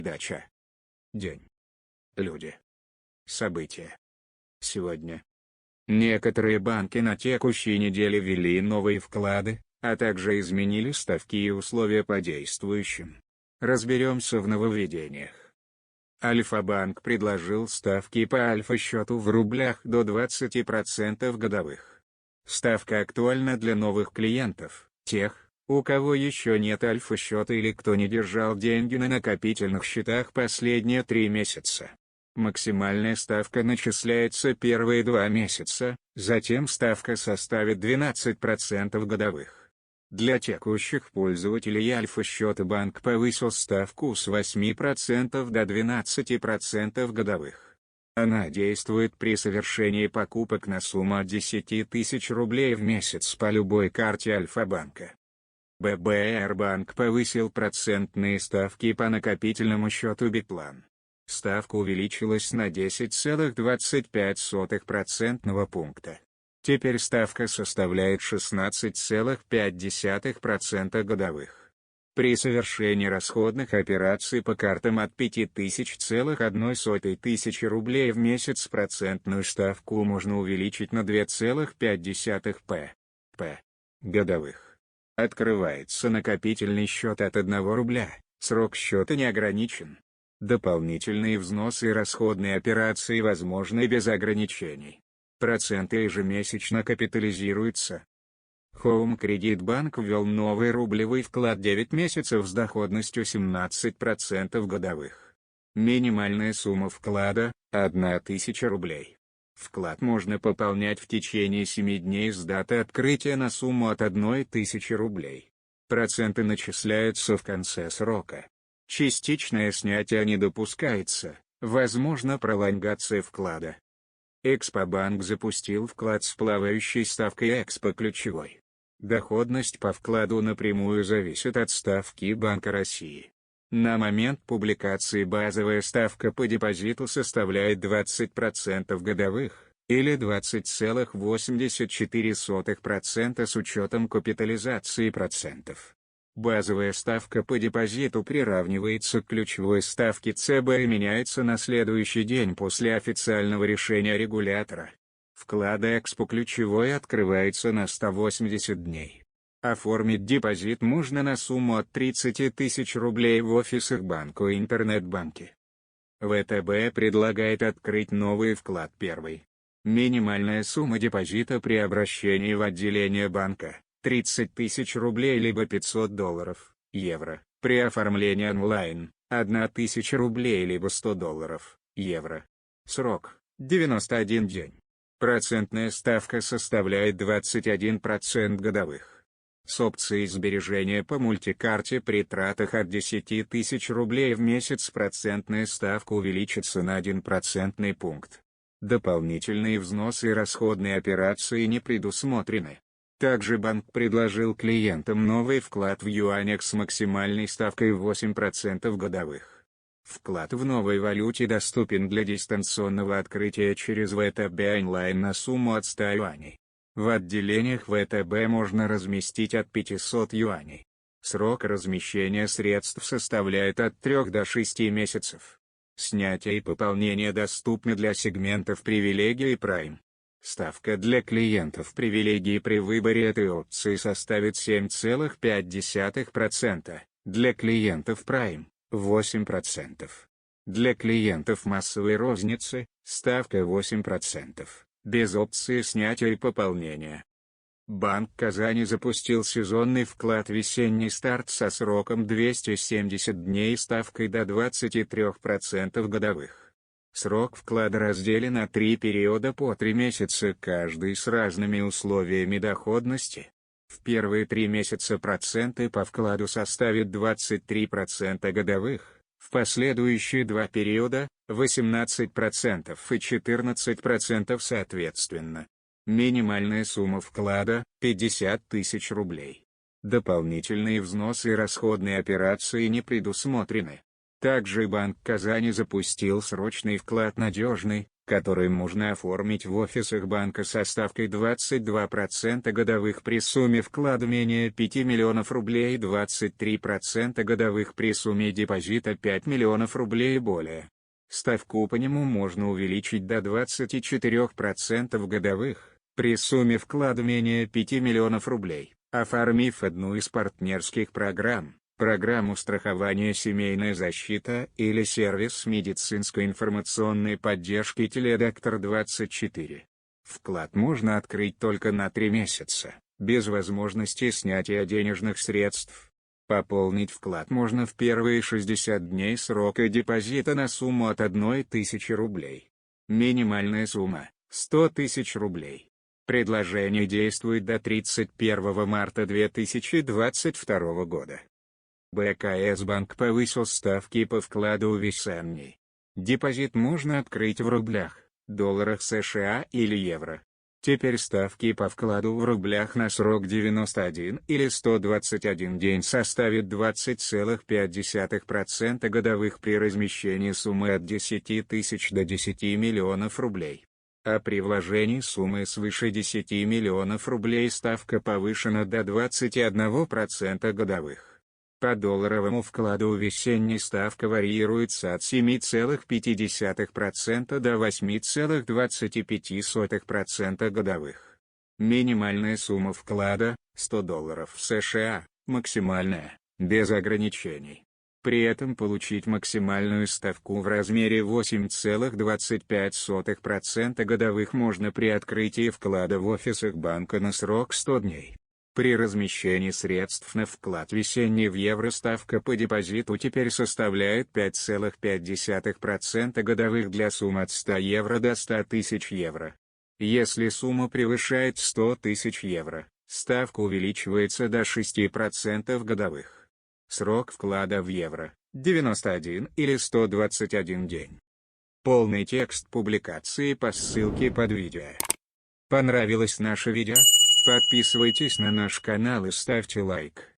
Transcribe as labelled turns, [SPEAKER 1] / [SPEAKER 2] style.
[SPEAKER 1] Дача. День. Люди. События. Сегодня. Некоторые банки на текущей неделе ввели новые вклады, а также изменили ставки и условия по действующим. Разберемся в нововведениях. Альфа-банк предложил ставки по альфа-счету в рублях до 20% годовых. Ставка актуальна для новых клиентов, тех, у кого еще нет альфа-счета или кто не держал деньги на накопительных счетах последние 3 месяца. Максимальная ставка начисляется первые 2 месяца, затем ставка составит 12% годовых. Для текущих пользователей альфа-счета банк повысил ставку с 8% до 12% годовых. Она действует при совершении покупок на сумму от 10 тысяч рублей в месяц по любой карте Альфа-банка. ББР-банк повысил процентные ставки по накопительному счету Биплан. Ставка увеличилась на 10,25% пункта. Теперь ставка составляет 16,5% годовых. При совершении расходных операций по картам от 5001 тысячи рублей в месяц процентную ставку можно увеличить на 2,5 п. годовых. Открывается накопительный счет от 1 рубля, срок счета не ограничен. Дополнительные взносы и расходные операции возможны без ограничений. Проценты ежемесячно капитализируются. Home Credit Bank ввел новый рублевый вклад 9 месяцев с доходностью 17% годовых. Минимальная сумма вклада – 1000 рублей. Вклад можно пополнять в течение 7 дней с даты открытия на сумму от 1000 рублей. Проценты начисляются в конце срока. Частичное снятие не допускается, возможна пролонгация вклада. Экспобанк запустил вклад с плавающей ставкой Экспо ключевой. Доходность по вкладу напрямую зависит от ставки Банка России. На момент публикации базовая ставка по депозиту составляет 20% годовых, или 20,84% с учетом капитализации процентов. Базовая ставка по депозиту приравнивается к ключевой ставке ЦБ и меняется на следующий день после официального решения регулятора. Вклад Экспо ключевой открывается на 180 дней. Оформить депозит можно на сумму от 30 тысяч рублей в офисах банка и интернет-банке. ВТБ предлагает открыть новый вклад первый. Минимальная сумма депозита при обращении в отделение банка – 30 тысяч рублей либо $500, евро. При оформлении онлайн – 1000 рублей либо $100, евро. Срок – 91 день. Процентная ставка составляет 21% годовых. С опцией сбережения по мультикарте при тратах от 10 тысяч рублей в месяц процентная ставка увеличится на 1% пункт. Дополнительные взносы и расходные операции не предусмотрены. Также банк предложил клиентам новый вклад в юанях с максимальной ставкой 8% годовых. Вклад в новой валюте доступен для дистанционного открытия через ВТБ онлайн на сумму от 100 юаней. В отделениях ВТБ можно разместить от 500 юаней. Срок размещения средств составляет от 3 до 6 месяцев. Снятие и пополнение доступны для сегментов привилегии и Prime. Ставка для клиентов привилегии при выборе этой опции составит 7,5%, для клиентов Prime – 8%. Для клиентов массовой розницы – ставка 8%, без опции снятия и пополнения. Банк Казани запустил сезонный вклад «Весенний старт» со сроком 270 дней и ставкой до 23% годовых. Срок вклада разделен на 3 периода по 3 месяца каждый с разными условиями доходности. В первые 3 месяца проценты по вкладу составят 23% годовых, в последующие 2 периода – 18% и 14% соответственно. Минимальная сумма вклада – 50 тысяч рублей. Дополнительные взносы и расходные операции не предусмотрены. Также Банк Казани запустил срочный вклад «Надежный», который можно оформить в офисах банка со ставкой 22% годовых при сумме вклада менее 5 миллионов рублей, 23% годовых при сумме депозита 5 миллионов рублей и более. Ставку по нему можно увеличить до 24% годовых, при сумме вклада менее 5 миллионов рублей, оформив одну из партнерских программ, программу страхования «Семейная защита» или сервис медицинской информационной поддержки «Теледоктор 24». Вклад можно открыть только на 3 месяца, без возможности снятия денежных средств. Пополнить вклад можно в первые 60 дней срока депозита на сумму от 1000 рублей. Минимальная сумма – 100 тысяч рублей. Предложение действует до 31 марта 2022 года. БКС банк повысил ставки по вкладу весенний. Депозит можно открыть в рублях, долларах США или евро. Теперь ставки по вкладу в рублях на срок 91 или 121 день составят 20,5% годовых при размещении суммы от 10 тысяч до 10 миллионов рублей. А при вложении суммы свыше 10 миллионов рублей ставка повышена до 21% годовых. По долларовому вкладу весенняя ставка варьируется от 7,5% до 8,25% годовых. Минимальная сумма вклада – $100 США, максимальная – без ограничений. При этом получить максимальную ставку в размере 8,25% годовых можно при открытии вклада в офисах банка на срок 100 дней. При размещении средств на вклад весенний в евро ставка по депозиту теперь составляет 5,5% годовых для сумм от 100 евро до 100 тысяч евро. Если сумма превышает 100 тысяч евро, ставка увеличивается до 6% годовых. Срок вклада в евро – 91 или 121 день. Полный текст публикации по ссылке под видео. Понравилось наше видео? Подписывайтесь на наш канал и ставьте лайк.